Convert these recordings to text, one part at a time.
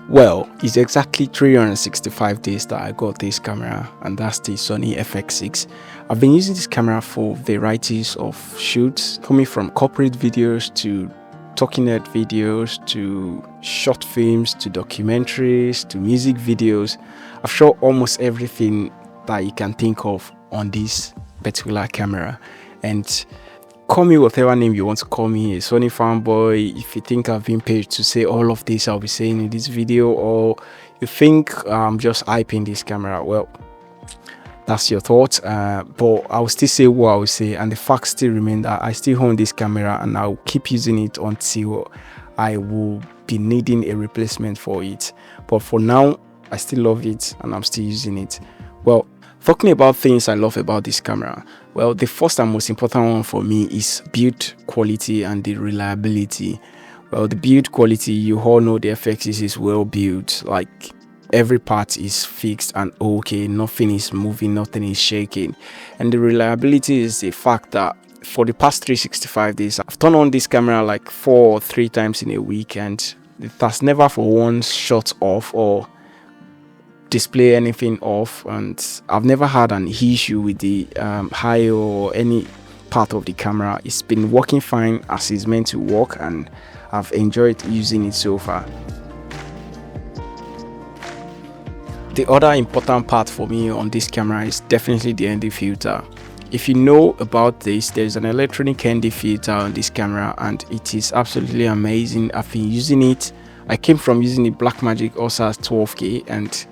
Well, it's exactly 365 days that I got this camera, and that's the Sony FX6. I've been using this camera for varieties of shoots, coming from corporate videos to talking head videos to short films to documentaries to music videos. I've shot almost everything that you can think of on this particular camera, and call me whatever name you want to call me, a Sony fanboy. If you think I've been paid to say all of this I'll be saying in this video, or you think I'm just hyping this camera, well, that's your thoughts. But I'll still say what I will say, and the facts still remain that I still own this camera and I'll keep using it until I will be needing a replacement for it. But for now, I still love it and I'm still using it. Well, talking about things I love about this camera, well, the first and most important one for me is build quality and the reliability. Well, the build quality, you all know the FX6 is well built. Like, every part is fixed and okay, nothing is moving, nothing is shaking. And the reliability is the fact that for the past 365 days, I've turned on this camera like 4 or 3 times in a week, and it has never for once shut off or display anything off, and I've never had an issue with the high or any part of the camera. It's been working fine as it's meant to work, and I've enjoyed using it so far. The other important part for me on this camera is definitely the ND filter. If you know about this, there's an electronic ND filter on this camera and it is absolutely amazing. I've been using it. I came from using the Blackmagic OSAS 12K, and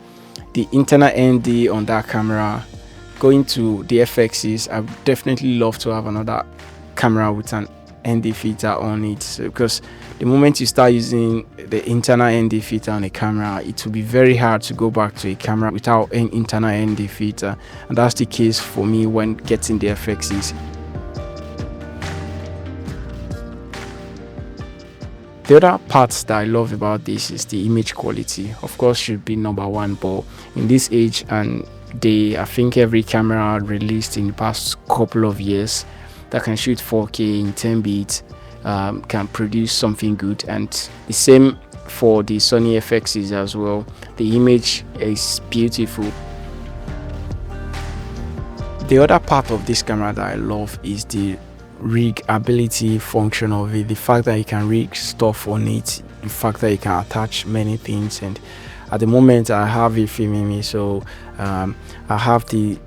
the internal ND on that camera, going to the FXs, I would definitely love to have another camera with an ND filter on it, because the moment you start using the internal ND filter on a camera, it will be very hard to go back to a camera without an internal ND filter, and that's the case for me when getting the FXs. The other parts that I love about this is the image quality. Of course, should be number one, but in this age and day, I think every camera released in the past couple of years that can shoot 4K in 10 bits can produce something good, and the same for the Sony FXs as well. The image is beautiful. The other part of this camera that I love is the rigability function of it, the fact that you can rig stuff on it, the fact that you can attach many things. And at the moment I have it filming me, so I have the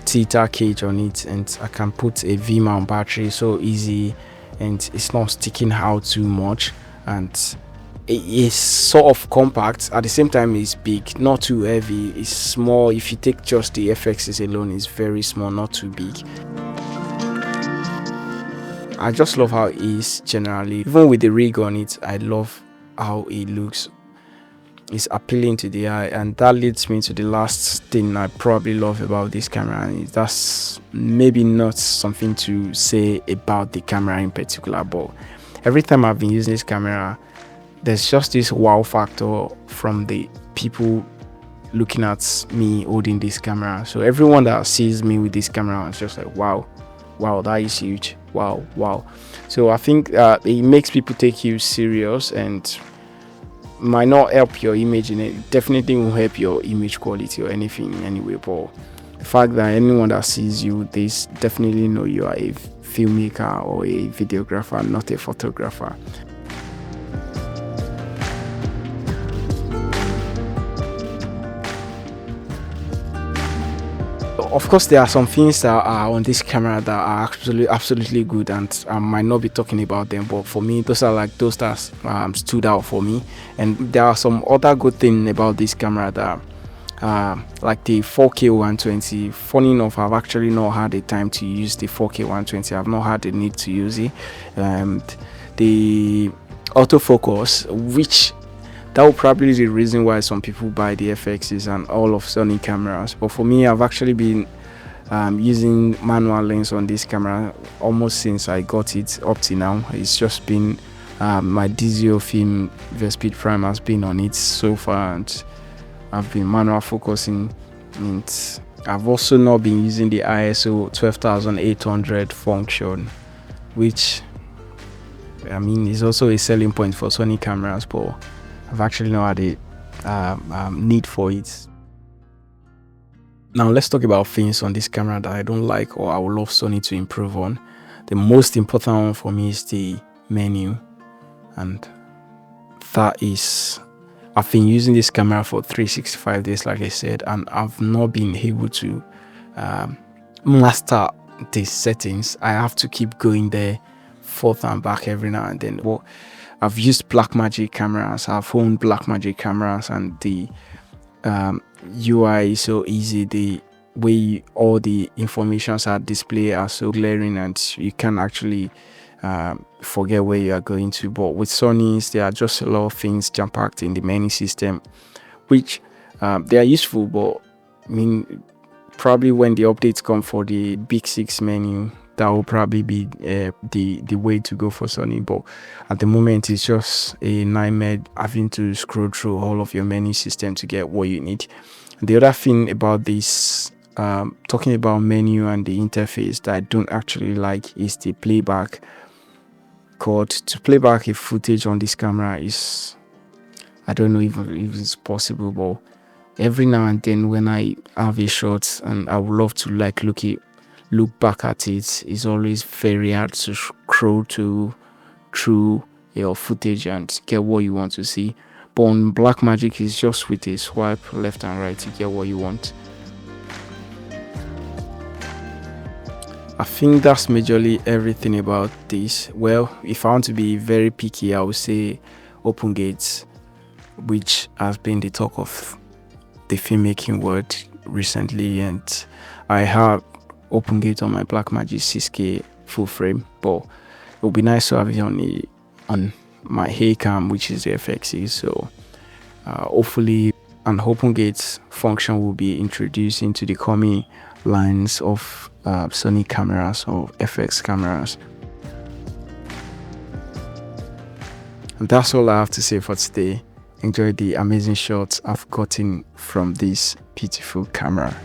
theta cage on it, and I can put a V-mount battery so easy, and it's not sticking out too much, and it is sort of compact. At the same time, it's big, not too heavy. It's small. If you take just the FXs alone, it's very small, not too big. I just love how it is generally. Even with the rig on it, I love how it looks. It's appealing to the eye, and that leads me to the last thing I probably love about this camera, and that's maybe not something to say about the camera in particular, but every time I've been using this camera, there's just this wow factor from the people looking at me holding this camera. So everyone that sees me with this camera is just like, wow, that is huge, wow. So I think it makes people take you serious, and might not help your image in it, definitely won't help your image quality or anything anyway, but the fact that anyone that sees you, they definitely know you are a filmmaker or a videographer, not a photographer. Of course, there are some things that are on this camera that are absolutely good, and I might not be talking about them, but for me, those are like those that stood out for me. And there are some other good things about this camera that like the 4K 120. Funny enough, I've actually not had the time to use the 4K 120. I've not had the need to use it. The autofocus, which that will probably be the reason why some people buy the FXs and all of Sony cameras. But for me, I've actually been using manual lens on this camera almost since I got it up to now. It's just been my Dizio film Verspeed Prime has been on it so far, and I've been manual focusing. And I've also not been using the ISO 12800 function, which I mean is also a selling point for Sony cameras, but I've actually not had need for it. Now let's talk about things on this camera that I don't like or I would love Sony to improve on. The most important one for me is the menu, and that is, I've been using this camera for 365 days, like I said, and I've not been able to master the settings. I have to keep going there forth and back every now and then. Well, I've used Blackmagic cameras, I've owned Blackmagic cameras, and the UI is so easy. The way all the informations are displayed are so glaring, and you can actually forget where you are going to. But with Sony's, there are just a lot of things jam packed in the menu system, which they are useful. But I mean, probably when the updates come for the Big Six menu, that will probably be the way to go for Sony. But at the moment, it's just a nightmare having to scroll through all of your menu system to get what you need. The other thing about this, talking about menu and the interface that I don't actually like, is the playback code. To play back a footage on this camera is, I don't know if it's possible, but every now and then when I have a shot and I would love to like look back at it, it's always very hard to scroll through your footage and get what you want to see. But on Blackmagic, is just with a swipe left and right to get what you want. I think that's majorly everything about this. Well, if I want to be very picky, I would say Open Gates, which has been the talk of the filmmaking world recently, and I have Open Gate on my Blackmagic 6K full frame, but it would be nice to have it on my Haycam, which is the FX6. So hopefully an Open Gate function will be introduced into the coming lines of Sony cameras or FX cameras. And that's all I have to say for today. Enjoy the amazing shots I've gotten from this beautiful camera.